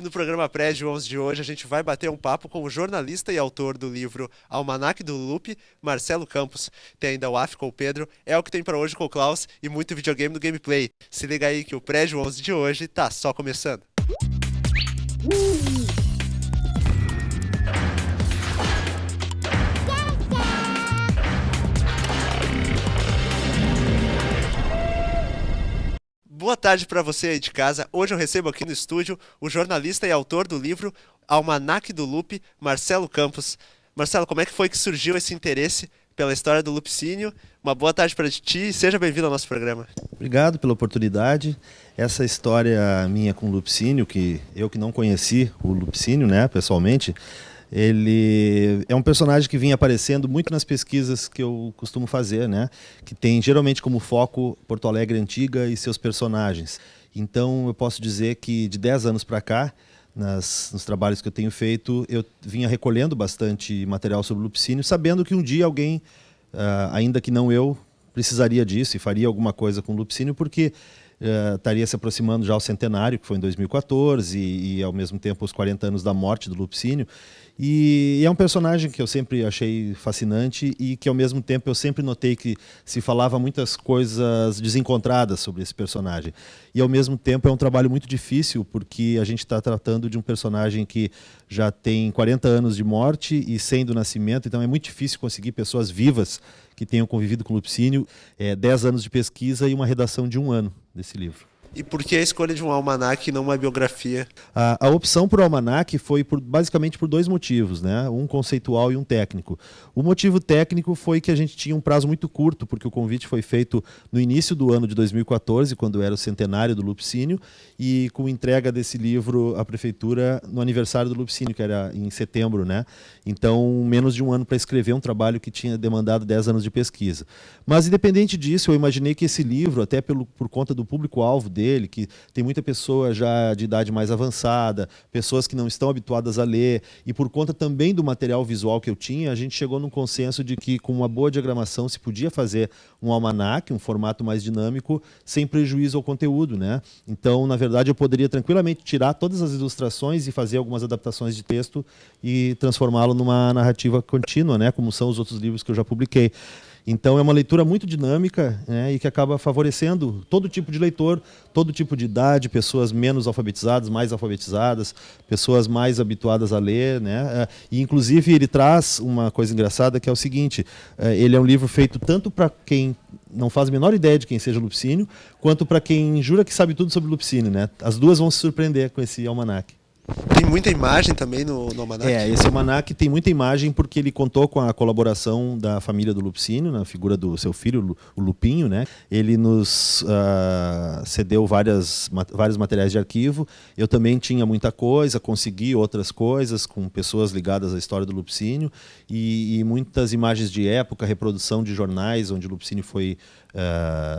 no programa Prédio 11 de hoje, a gente vai bater um papo com o jornalista e autor do livro Almanac do Loop, Marcelo Campos. Tem ainda o AF com o Pedro, é o que tem pra hoje com o Klaus e muito videogame no Gameplay. Se liga aí que o Prédio 11 de hoje tá só começando. Boa tarde para você aí de casa. Hoje eu recebo aqui no estúdio o jornalista e autor do livro Almanac do Loop, Marcelo Campos. Marcelo, como é que foi que surgiu esse interesse pela história do Lupicínio? Uma boa tarde para ti e seja bem-vindo ao nosso programa. Obrigado pela oportunidade. Essa história minha com o Lupicínio, que eu que não conheci o Lupicínio, né, pessoalmente, ele é um personagem que vinha aparecendo muito nas pesquisas que eu costumo fazer, né? Que tem geralmente como foco Porto Alegre Antiga e seus personagens. Então eu posso dizer que de 10 anos para cá, nos trabalhos que eu tenho feito, eu vinha recolhendo bastante material sobre o Lupicínio, sabendo que um dia alguém, ainda que não eu, precisaria disso e faria alguma coisa com o Lupicínio, porque estaria se aproximando já o centenário, que foi em 2014, e ao mesmo tempo os 40 anos da morte do Lupicínio. E é um personagem que eu sempre achei fascinante e que ao mesmo tempo eu sempre notei que se falava muitas coisas desencontradas sobre esse personagem. E ao mesmo tempo é um trabalho muito difícil porque a gente está tratando de um personagem que já tem 40 anos de morte e 100 do nascimento, então é muito difícil conseguir pessoas vivas que tenham convivido com o Lupicínio, 10 anos de pesquisa e uma redação de 1 ano desse livro. E por que a escolha de um almanac e não uma biografia? A opção por almanac foi basicamente por 2 motivos, né? Um conceitual e um técnico. O motivo técnico foi que a gente tinha um prazo muito curto, porque o convite foi feito no início do ano de 2014, quando era o centenário do Lupicínio, e com entrega desse livro à prefeitura no aniversário do Lupicínio, que era em setembro, né? Então, menos de 1 ano para escrever um trabalho que tinha demandado 10 anos de pesquisa. Mas, independente disso, eu imaginei que esse livro, até por conta do público-alvo dele, que tem muita pessoa já de idade mais avançada, pessoas que não estão habituadas a ler, e por conta também do material visual que eu tinha, a gente chegou num consenso de que com uma boa diagramação se podia fazer um almanac, um formato mais dinâmico, sem prejuízo ao conteúdo, né? Então, na verdade, eu poderia tranquilamente tirar todas as ilustrações e fazer algumas adaptações de texto e transformá-lo numa narrativa contínua, né? Como são os outros livros que eu já publiquei. Então é uma leitura muito dinâmica, né, e que acaba favorecendo todo tipo de leitor, todo tipo de idade, pessoas menos alfabetizadas, mais alfabetizadas, pessoas mais habituadas a ler, né? E inclusive ele traz uma coisa engraçada que é o seguinte: ele é um livro feito tanto para quem não faz a menor ideia de quem seja Lupicínio, quanto para quem jura que sabe tudo sobre Lupicínio, né? As duas vão se surpreender com esse almanac. Tem muita imagem também no almanac? Esse almanac tem muita imagem porque ele contou com a colaboração da família do Lupicínio, na figura do seu filho, o Lupinho, né? Ele nos cedeu vários materiais de arquivo. Eu também tinha muita coisa, consegui outras coisas com pessoas ligadas à história do Lupicínio e muitas imagens de época, reprodução de jornais onde o Lupicínio foi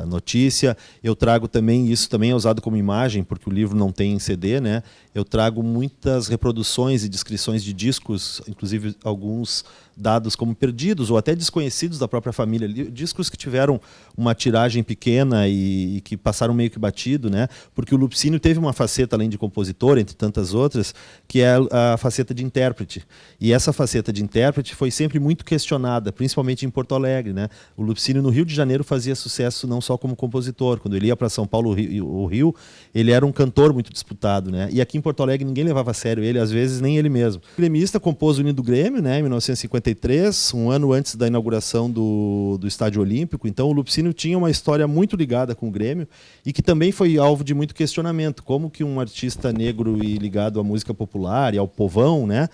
notícia. Eu trago também, isso também é usado como imagem, porque o livro não tem CD, né? Eu trago muitas reproduções e descrições de discos, inclusive alguns dados como perdidos ou até desconhecidos da própria família, discos que tiveram uma tiragem pequena e que passaram meio que batido, né? Porque o Lupicínio teve uma faceta, além de compositor, entre tantas outras, que é a faceta de intérprete. E essa faceta de intérprete foi sempre muito questionada, principalmente em Porto Alegre, né? O Lupicínio no Rio de Janeiro fazia sucesso não só como compositor, quando ele ia para São Paulo ou Rio, ele era um cantor muito disputado, né? E aqui em Porto Alegre ninguém levava a sério ele, às vezes nem ele mesmo. O gremista compôs o hino do Grêmio, né, em 1953, um ano antes da inauguração do Estádio Olímpico. Então o Lupicínio tinha uma história muito ligada com o Grêmio e que também foi alvo de muito questionamento. Como que um artista negro e ligado à música popular e ao povão, né,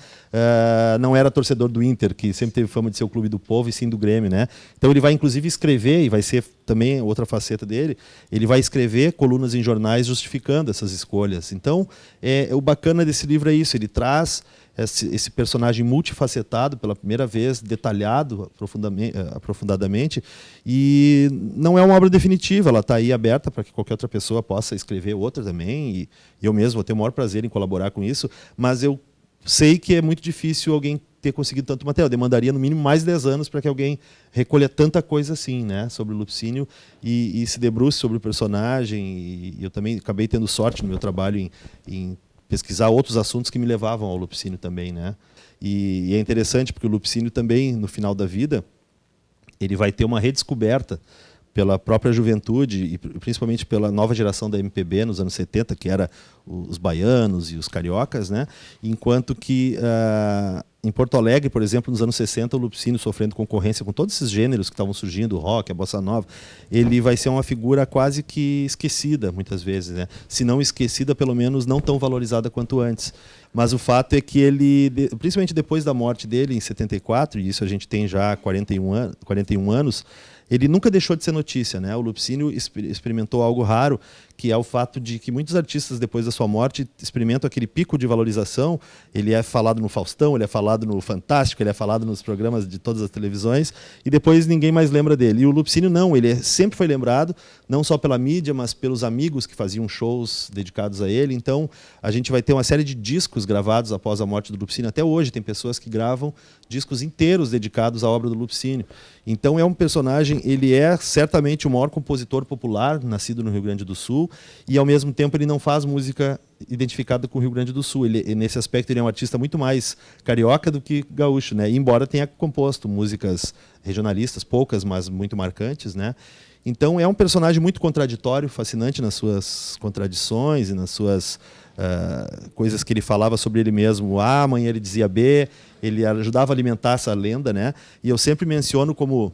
não era torcedor do Inter, que sempre teve fama de ser o clube do povo, e sim do Grêmio, né? Então ele vai inclusive escrever, e vai ser também outra faceta dele, ele vai escrever colunas em jornais justificando essas escolhas. Então o bacana desse livro é isso, ele traz esse personagem multifacetado pela primeira vez, detalhado aprofundadamente, e não é uma obra definitiva, ela está aí aberta para que qualquer outra pessoa possa escrever outra também, e eu mesmo vou ter o maior prazer em colaborar com isso, mas eu sei que é muito difícil alguém ter conseguido tanto material, demandaria no mínimo mais de 10 anos para que alguém recolha tanta coisa assim, né, sobre o Lupicínio e se debruce sobre o personagem, e eu também acabei tendo sorte no meu trabalho em pesquisar outros assuntos que me levavam ao Lupicínio também, né? E é interessante porque o Lupicínio também, no final da vida, ele vai ter uma redescoberta pela própria juventude e principalmente pela nova geração da MPB nos anos 70, que era os baianos e os cariocas, né? Enquanto que em Porto Alegre, por exemplo, nos anos 60, o Lupicínio, sofrendo concorrência com todos esses gêneros que estavam surgindo, o rock, a bossa nova, ele vai ser uma figura quase que esquecida, muitas vezes, né? Se não esquecida, pelo menos não tão valorizada quanto antes. Mas o fato é que ele, principalmente depois da morte dele, em 74, e isso a gente tem já 41 anos, ele nunca deixou de ser notícia, né? O Lupicínio experimentou algo raro, que é o fato de que muitos artistas, depois da sua morte, experimentam aquele pico de valorização. Ele é falado no Faustão, ele é falado no Fantástico, ele é falado nos programas de todas as televisões, e depois ninguém mais lembra dele. E o Lupicínio não, ele sempre foi lembrado, não só pela mídia, mas pelos amigos que faziam shows dedicados a ele. Então, a gente vai ter uma série de discos gravados após a morte do Lupicínio. Até hoje tem pessoas que gravam discos inteiros dedicados à obra do Lupicínio. Então, é um personagem, ele é certamente o maior compositor popular, nascido no Rio Grande do Sul, e ao mesmo tempo ele não faz música identificada com o Rio Grande do Sul. Ele, nesse aspecto, ele é um artista muito mais carioca do que gaúcho, né? Embora tenha composto músicas regionalistas, poucas, mas muito marcantes, né? Então é um personagem muito contraditório, fascinante nas suas contradições e nas suas coisas que ele falava sobre ele mesmo. A, amanhã ele dizia B, ele ajudava a alimentar essa lenda, né? E eu sempre menciono como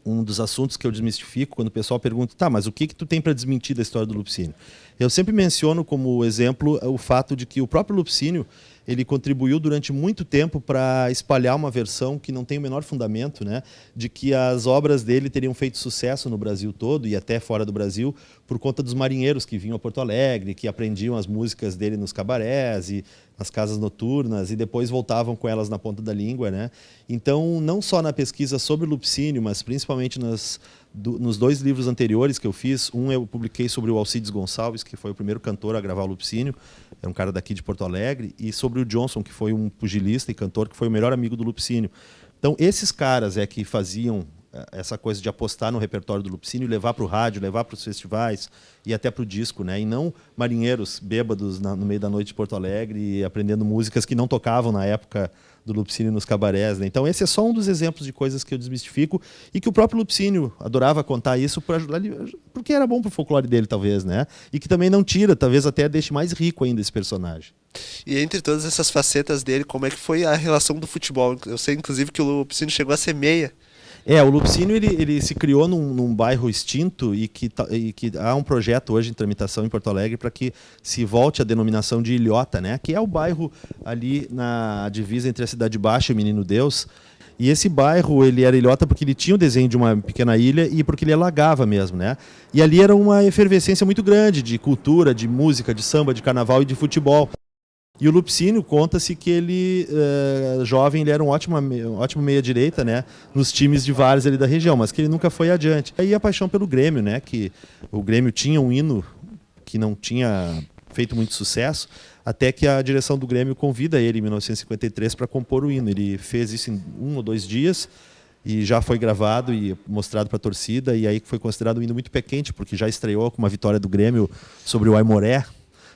um dos assuntos que eu desmistifico quando o pessoal pergunta, tá, mas o que tu tem para desmentir da história do Lupicínio? Eu sempre menciono como exemplo o fato de que o próprio Lupicínio, ele contribuiu durante muito tempo para espalhar uma versão que não tem o menor fundamento, né, de que as obras dele teriam feito sucesso no Brasil todo e até fora do Brasil por conta dos marinheiros que vinham a Porto Alegre, que aprendiam as músicas dele nos cabarés e nas casas noturnas e depois voltavam com elas na ponta da língua, né? Então, não só na pesquisa sobre o Lupicínio, mas principalmente nos dois livros anteriores que eu fiz, um eu publiquei sobre o Alcides Gonçalves, que foi o primeiro cantor a gravar o Lupicínio, é um cara daqui de Porto Alegre, e sobre o Johnson, que foi um pugilista e cantor, que foi o melhor amigo do Lupicínio. Então, esses caras é que faziam essa coisa de apostar no repertório do Lupicínio, levar para o rádio, levar para os festivais e até para o disco, né? E não marinheiros bêbados no meio da noite de Porto Alegre aprendendo músicas que não tocavam na época do Lupicínio nos cabarés, né? Então esse é só um dos exemplos de coisas que eu desmistifico e que o próprio Lupicínio adorava contar isso para ajudar, porque era bom para o folclore dele, talvez, né? E que também não tira, talvez até deixe mais rico ainda esse personagem. E entre todas essas facetas dele, como é que foi a relação do futebol? Eu sei, inclusive, que o Lupicínio chegou a ser meia. O Lupicínio ele se criou num bairro extinto e que há um projeto hoje em tramitação em Porto Alegre para que se volte a denominação de Ilhota, né? Que é o bairro ali na divisa entre a Cidade Baixa e o Menino Deus. E esse bairro ele era ilhota porque ele tinha o desenho de uma pequena ilha e porque ele alagava mesmo, né? E ali era uma efervescência muito grande de cultura, de música, de samba, de carnaval e de futebol. E o Lupicínio, conta-se que ele, jovem, ele era um ótimo meia-direita, né, nos times de vários ali da região, mas que ele nunca foi adiante. Aí a paixão pelo Grêmio, né, que o Grêmio tinha um hino que não tinha feito muito sucesso, até que a direção do Grêmio convida ele em 1953 para compor o hino. Ele fez isso em 1 ou 2 dias e já foi gravado e mostrado para a torcida, e aí foi considerado um hino muito pé quente, porque já estreou com uma vitória do Grêmio sobre o Aimoré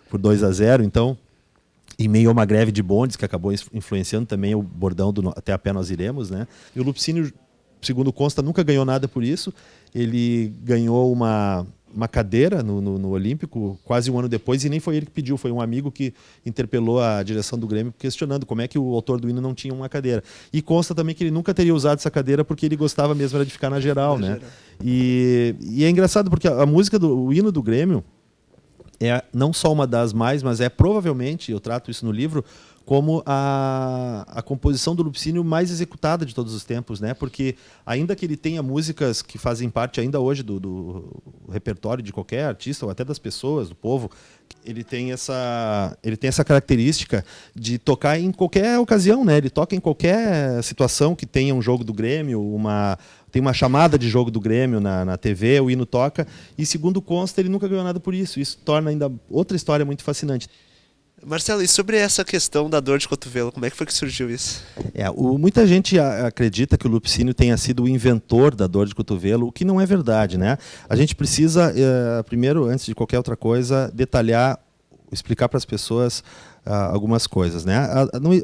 por 2-0, então... em meio a uma greve de bondes, que acabou influenciando também o bordão do Até a Pé Nós Iremos, né? E o Lupicínio, segundo consta, nunca ganhou nada por isso. Ele ganhou uma cadeira no Olímpico quase um ano depois, e nem foi ele que pediu, foi um amigo que interpelou a direção do Grêmio questionando como é que o autor do hino não tinha uma cadeira. E consta também que ele nunca teria usado essa cadeira porque ele gostava mesmo era de ficar na geral, né? E é engraçado porque a música o hino do Grêmio é não só uma das mais, mas é provavelmente, eu trato isso no livro, como a composição do Lupicínio mais executada de todos os tempos, né? Porque ainda que ele tenha músicas que fazem parte ainda hoje do repertório de qualquer artista, ou até das pessoas, do povo, ele tem essa característica de tocar em qualquer ocasião, né? Ele toca em qualquer situação que tenha um jogo do Grêmio, tem uma chamada de jogo do Grêmio na TV, o hino toca, e segundo consta, ele nunca ganhou nada por isso. Isso torna ainda outra história muito fascinante. Marcelo, e sobre essa questão da dor de cotovelo, como é que foi que surgiu isso? Muita gente acredita que o Lupicínio tenha sido o inventor da dor de cotovelo, o que não é verdade, né? A gente precisa, primeiro, antes de qualquer outra coisa, detalhar explicar para as pessoas algumas coisas, né?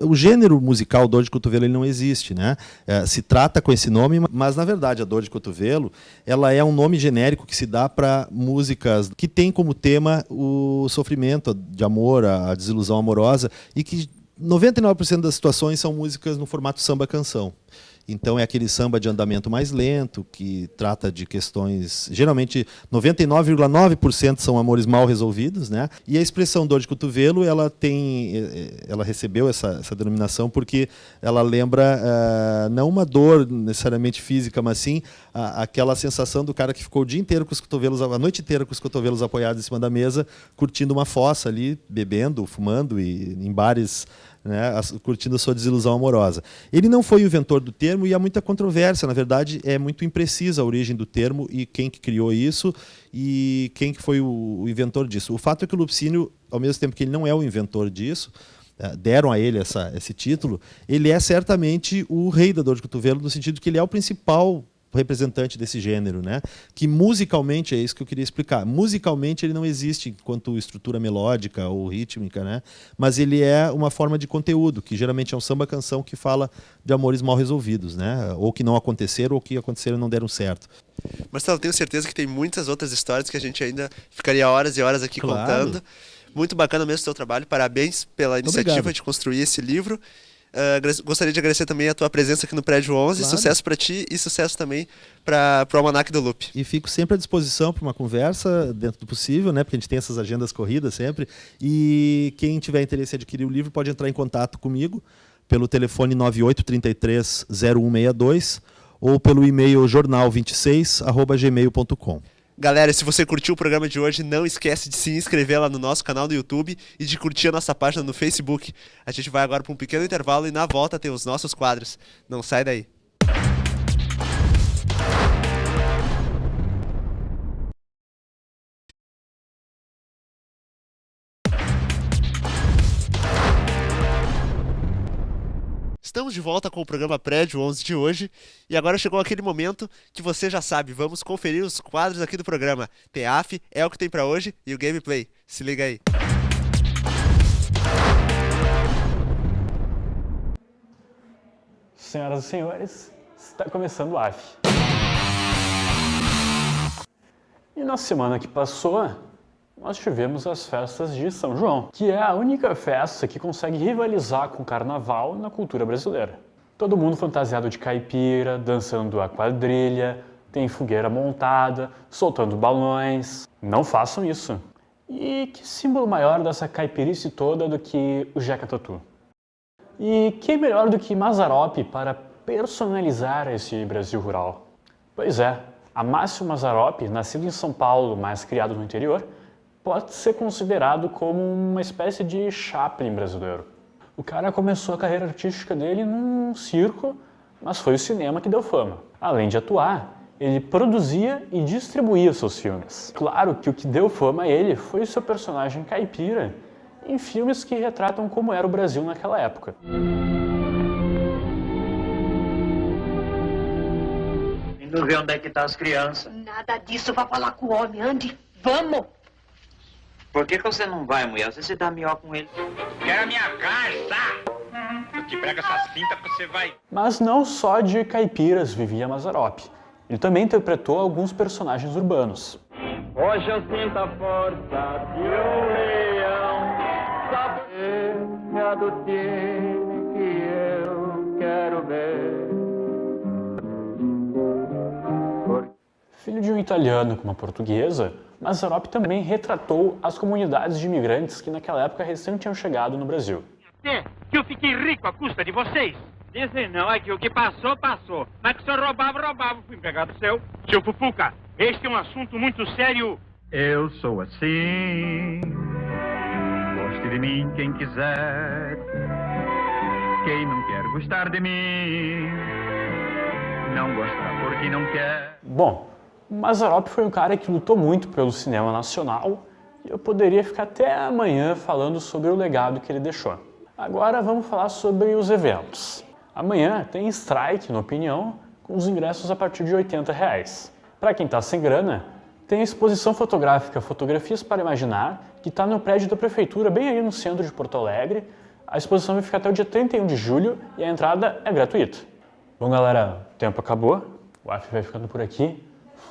O gênero musical dor de cotovelo ele não existe, né? Se trata com esse nome, mas na verdade a dor de cotovelo ela é um nome genérico que se dá para músicas que tem como tema o sofrimento de amor, a desilusão amorosa, e que 99% das situações são músicas no formato samba-canção. Então é aquele samba de andamento mais lento, que trata de questões, geralmente 99,9% são amores mal resolvidos, né? E a expressão dor de cotovelo, ela recebeu essa denominação porque ela lembra não uma dor necessariamente física, mas sim aquela sensação do cara que ficou o dia inteiro com os cotovelos, a noite inteira com os cotovelos apoiados em cima da mesa, curtindo uma fossa ali, bebendo, fumando e em bares, né, curtindo a sua desilusão amorosa. Ele não foi o inventor do termo e há muita controvérsia. Na verdade, é muito imprecisa a origem do termo e quem que criou isso e quem que foi o inventor disso. O fato é que o Lupicínio, ao mesmo tempo que ele não é o inventor disso, deram a ele esse título, ele é certamente o rei da dor de cotovelo, no sentido que ele é o principal representante desse gênero, né? Que musicalmente, é isso que eu queria explicar, musicalmente ele não existe enquanto estrutura melódica ou rítmica, né? Mas ele é uma forma de conteúdo, que geralmente é um samba-canção que fala de amores mal resolvidos, né? Ou que não aconteceram ou que aconteceram e não deram certo. Marcelo, tenho certeza que tem muitas outras histórias que a gente ainda ficaria horas e horas aqui contando. Muito bacana mesmo o seu trabalho, parabéns pela iniciativa de construir esse livro. Gostaria de agradecer também a tua presença aqui no Prédio 11. Claro. Sucesso para ti e sucesso também para o Almanac do Lupe. E fico sempre à disposição para uma conversa, dentro do possível, né? Porque a gente tem essas agendas corridas sempre. E quem tiver interesse em adquirir o livro pode entrar em contato comigo pelo telefone 9833-0162 ou pelo e-mail jornal26@gmail.com. Galera, se você curtiu o programa de hoje, não esquece de se inscrever lá no nosso canal do YouTube e de curtir a nossa página no Facebook. A gente vai agora para um pequeno intervalo e na volta tem os nossos quadros. Não sai daí. Estamos de volta com o programa Prédio 11 de hoje e agora chegou aquele momento que você já sabe, vamos conferir os quadros aqui do programa. TEAF é o que tem pra hoje e o Gameplay. Se liga aí. Senhoras e senhores, está começando o AF. E na semana que passou, nós tivemos as festas de São João, que é a única festa que consegue rivalizar com o carnaval na cultura brasileira. Todo mundo fantasiado de caipira, dançando a quadrilha, tem fogueira montada, soltando balões. Não façam isso. E que símbolo maior dessa caipirice toda do que o Jeca Tatu? E quem melhor do que Mazzaropi para personalizar esse Brasil rural? Pois é, Amácio Mazzaropi, nascido em São Paulo, mas criado no interior, pode ser considerado como uma espécie de Chaplin brasileiro. O cara começou a carreira artística dele num circo, mas foi o cinema que deu fama. Além de atuar, ele produzia e distribuía seus filmes. Claro que o que deu fama a ele foi o seu personagem caipira em filmes que retratam como era o Brasil naquela época. Indo ver onde é que tá as crianças. Nada disso, vá falar com o homem, ande, vamos! Por que você não vai, mulher? Você se dá melhor com ele. Quero a minha casa! Eu te prego essa cinta, você vai... Mas não só de caipiras vivia Mazzaropi. Ele também interpretou alguns personagens urbanos. Hoje eu sinto a força de um leão, saber do time que eu quero ver. Filho de um italiano com uma portuguesa, Mazzaropi também retratou as comunidades de imigrantes que naquela época recém tinham chegado no Brasil. Que eu fiquei rico à custa de vocês? Dizem não, é que o que passou, passou. Mas que o senhor roubava, fui empregado seu. Seu Fufuca, este é um assunto muito sério. Eu sou assim, goste de mim quem quiser. Quem não quer gostar de mim, não gosta porque não quer. Bom, Mazzaropi foi um cara que lutou muito pelo cinema nacional e eu poderia ficar até amanhã falando sobre o legado que ele deixou. Agora vamos falar sobre os eventos. Amanhã tem strike, na opinião, com os ingressos a partir de R$80. Para quem está sem grana, Tem a exposição fotográfica Fotografias para Imaginar, que está no prédio da prefeitura, bem aí no centro de Porto Alegre. A exposição vai ficar até o dia 31 de julho e a entrada é gratuita. Bom, galera, o tempo acabou. O AF vai ficando por aqui.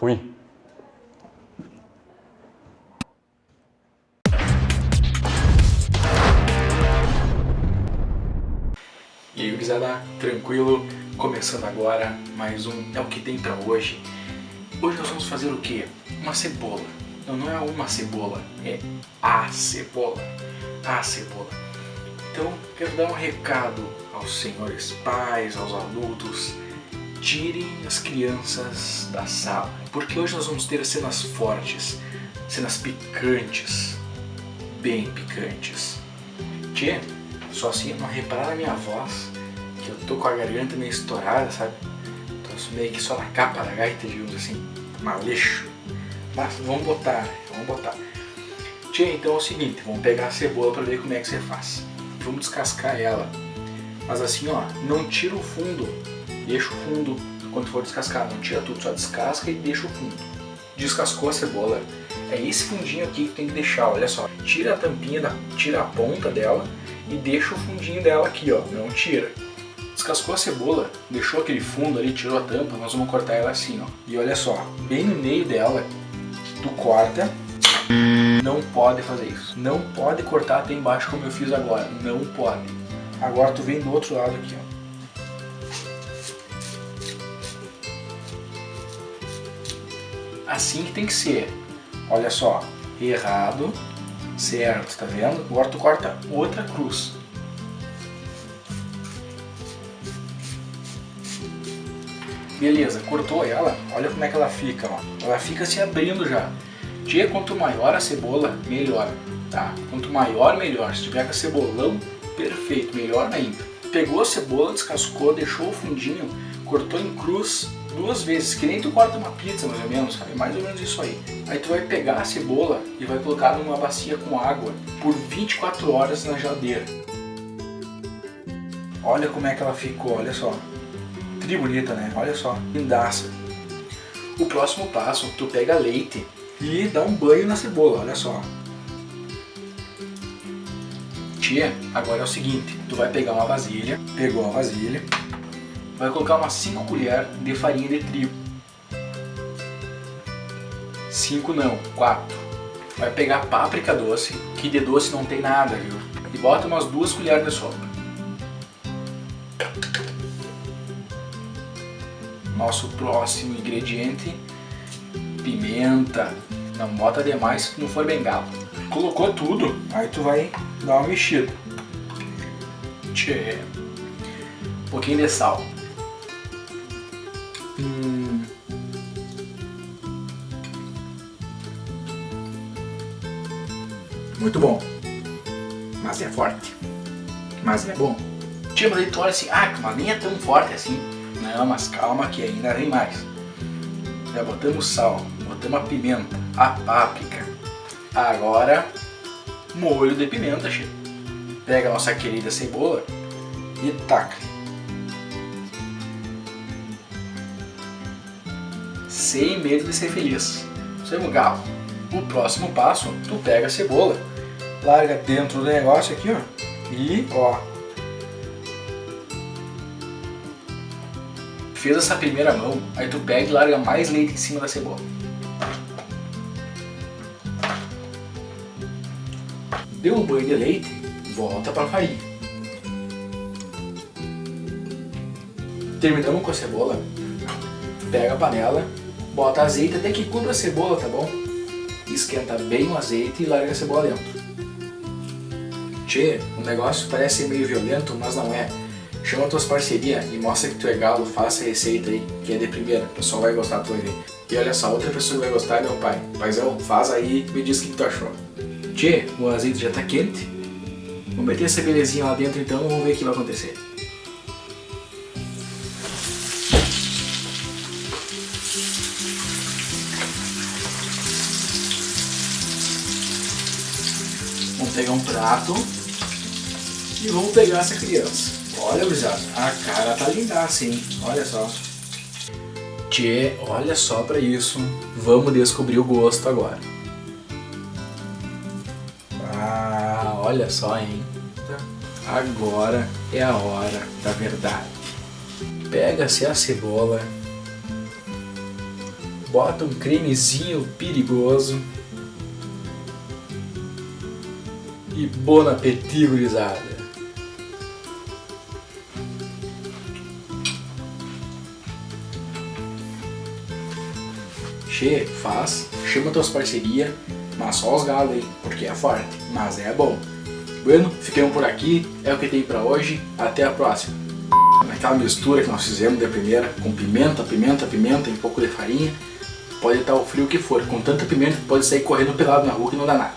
Fui! E aí, gurizada, tranquilo? Começando agora mais um É o que tem pra hoje. Hoje nós vamos fazer o quê? Uma cebola. Não é uma cebola, é a cebola. A cebola. Então, quero dar um recado aos senhores pais, aos adultos. Tirem as crianças da sala, porque hoje nós vamos ter cenas fortes, cenas picantes, bem picantes. Tchê, só assim não reparar na minha voz, que eu tô com a garganta meio estourada, sabe? Tô meio que só na capa da gaita, digamos assim, maleixo. Mas vamos botar. Tchê, então é o seguinte, vamos pegar a cebola pra ver como é que você faz. Vamos descascar ela, mas assim ó, não tira o fundo, deixa o fundo quando for descascar, não tira tudo, só descasca e deixa o fundo. Descascou a cebola, é esse fundinho aqui que tem que deixar, olha só, tira a tampinha, tira a ponta dela e deixa o fundinho dela aqui ó, não tira. Descascou a cebola, deixou aquele fundo ali, tirou a tampa, nós vamos cortar ela assim ó, e olha só, bem no meio dela, tu corta. Não pode fazer isso. Não pode cortar até embaixo como eu fiz agora. Não pode. Agora tu vem do outro lado aqui, ó. Assim que tem que ser. Olha só. Errado. Certo, tá vendo? Agora tu corta outra cruz. Beleza, cortou ela. Olha como é que ela fica, ó. Ela fica se abrindo já. Tchê, quanto maior a cebola, melhor, tá? Quanto maior, melhor. Se tiver com cebolão, perfeito, melhor ainda. Pegou a cebola, descascou, deixou o fundinho, cortou em cruz 2 vezes, que nem tu corta uma pizza mais ou menos, sabe? Mais ou menos isso aí. Aí tu vai pegar a cebola e vai colocar numa bacia com água por 24 horas na geladeira. Olha como é que ela ficou, olha só. Tri bonita, né? Olha só, lindaça. O próximo passo, tu pega leite e dá um banho na cebola, olha só. Tia, agora é o seguinte, tu vai pegar uma vasilha, pegou a vasilha, vai colocar umas 5 colheres de farinha de trigo. 5 não, 4. Vai pegar páprica doce, que de doce não tem nada, viu? E bota umas 2 colheres de sopa. Nosso próximo ingrediente, pimenta. Não bota demais se não for bengala. Colocou tudo, aí tu vai dar uma mexida. Tchê. Um pouquinho de sal. Muito bom. Mas é forte. Mas é bom. Tchê, mas aí tu olha assim, mas nem é tão forte assim. Não, mas calma que ainda vem mais. Já botamos sal, botamos a pimenta, a páprica. Agora, molho de pimenta, chefe. Pega a nossa querida cebola e taca. Sem medo de ser feliz. Sem galo. O próximo passo, tu pega a cebola, larga dentro do negócio aqui, ó. E, ó. Fez essa primeira mão, aí tu pega e larga mais leite em cima da cebola. Deu um banho de leite, volta para a farinha. Terminamos com a cebola, pega a panela, bota azeite até que cubra a cebola, tá bom? Esquenta bem o azeite e larga a cebola dentro. Tchê, o negócio parece meio violento, mas não é. Chama tuas parcerias e mostra que tu é galo, faça a receita aí, que é de primeira, o pessoal vai gostar, tu vai ver. E olha só, outra pessoa que vai gostar é meu pai. Paizão, faz aí e me diz o que tu achou. Tchê, o azeite já tá quente. Vamos meter essa belezinha lá dentro então, vamos ver o que vai acontecer. Vamos pegar um prato e vamos pegar essa criança. Olha, gurizada, a cara tá linda assim, olha só. Tchê, olha só pra isso. Vamos descobrir o gosto agora. Ah, olha só, hein? Agora é a hora da verdade. Pega-se a cebola, bota um cremezinho perigoso e bon appétit, gurizada. Che, faz, chama tuas parcerias, mas só os galos, hein, porque é forte, mas é bom. Bueno, ficamos por aqui, é o que tem pra hoje, até a próxima. Naquela mistura que nós fizemos de primeira, com pimenta e um pouco de farinha, pode estar o frio que for, com tanta pimenta que pode sair correndo pelado na rua que não dá nada.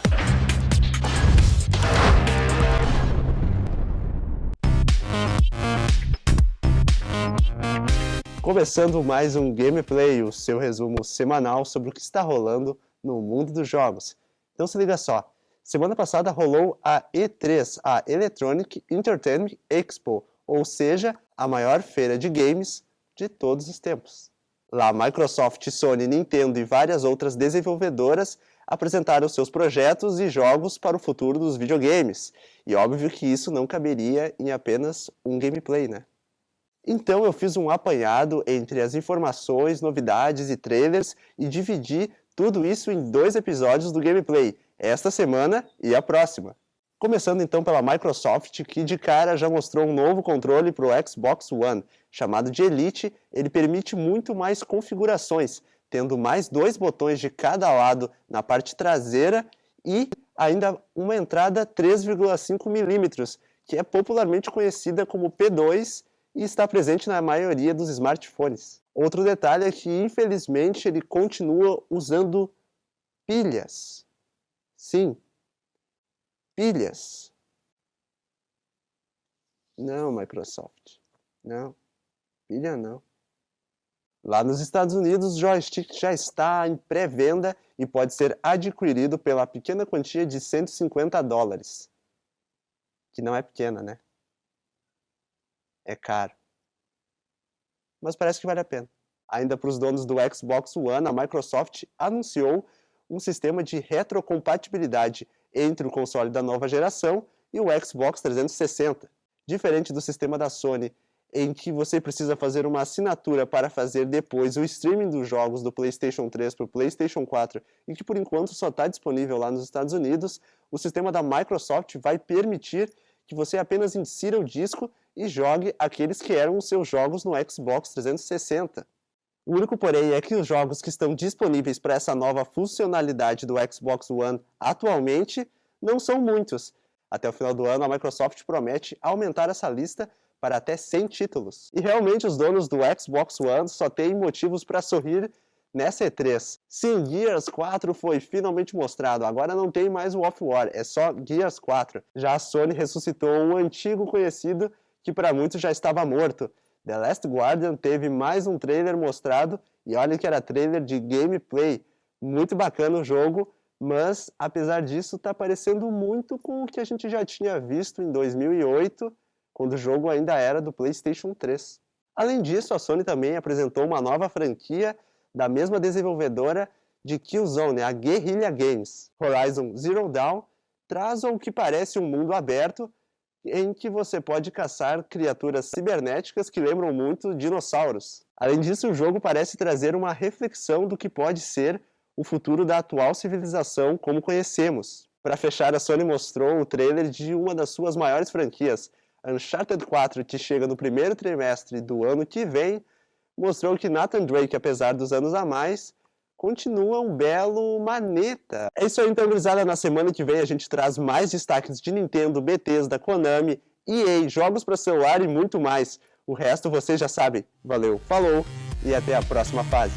Começando mais um Gameplay, o seu resumo semanal sobre o que está rolando no mundo dos jogos. Então se liga só, semana passada rolou a E3, a Electronic Entertainment Expo, ou seja, a maior feira de games de todos os tempos. Lá Microsoft, Sony, Nintendo e várias outras desenvolvedoras apresentaram seus projetos e jogos para o futuro dos videogames. E óbvio que isso não caberia em apenas um gameplay, né? Então eu fiz um apanhado entre as informações, novidades e trailers e dividi tudo isso em 2 episódios do gameplay, esta semana e a próxima. Começando então pela Microsoft, que de cara já mostrou um novo controle para o Xbox One, chamado de Elite. Ele permite muito mais configurações, tendo mais 2 botões de cada lado na parte traseira e ainda uma entrada 3,5 mm, que é popularmente conhecida como P2, e está presente na maioria dos smartphones. Outro detalhe é que, infelizmente, ele continua usando pilhas. Sim, pilhas. Não, Microsoft. Não, pilha não. Lá nos Estados Unidos, o joystick já está em pré-venda e pode ser adquirido pela pequena quantia de $150. Que não é pequena, né? É caro. Mas parece que vale a pena. Ainda para os donos do Xbox One, a Microsoft anunciou um sistema de retrocompatibilidade entre o console da nova geração e o Xbox 360. Diferente do sistema da Sony, em que você precisa fazer uma assinatura para fazer depois o streaming dos jogos do PlayStation 3 para o PlayStation 4 e que por enquanto só está disponível lá nos Estados Unidos, o sistema da Microsoft vai permitir que você apenas insira o disco e jogue aqueles que eram os seus jogos no Xbox 360. O único porém é que os jogos que estão disponíveis para essa nova funcionalidade do Xbox One atualmente não são muitos. Até o final do ano, a Microsoft promete aumentar essa lista para até 100 títulos. E realmente os donos do Xbox One só têm motivos para sorrir nessa E3. Sim, Gears 4 foi finalmente mostrado, agora não tem mais o Off War, é só Gears 4. Já a Sony ressuscitou um antigo conhecido que para muitos já estava morto. The Last Guardian teve mais um trailer mostrado, e olha que era trailer de gameplay. Muito bacana o jogo, mas apesar disso está parecendo muito com o que a gente já tinha visto em 2008, quando o jogo ainda era do PlayStation 3. Além disso, a Sony também apresentou uma nova franquia da mesma desenvolvedora de Killzone, a Guerrilla Games. Horizon Zero Dawn traz o que parece um mundo aberto, em que você pode caçar criaturas cibernéticas que lembram muito dinossauros. Além disso, o jogo parece trazer uma reflexão do que pode ser o futuro da atual civilização como conhecemos. Para fechar, a Sony mostrou o trailer de uma das suas maiores franquias, Uncharted 4, que chega no primeiro trimestre do ano que vem, mostrou que Nathan Drake, apesar dos anos a mais, continua um belo maneta. É isso aí então, gurizada. Na semana que vem a gente traz mais destaques de Nintendo, Bethesda, Konami, EA, jogos para celular e muito mais. O resto vocês já sabem. Valeu, falou e até a próxima fase.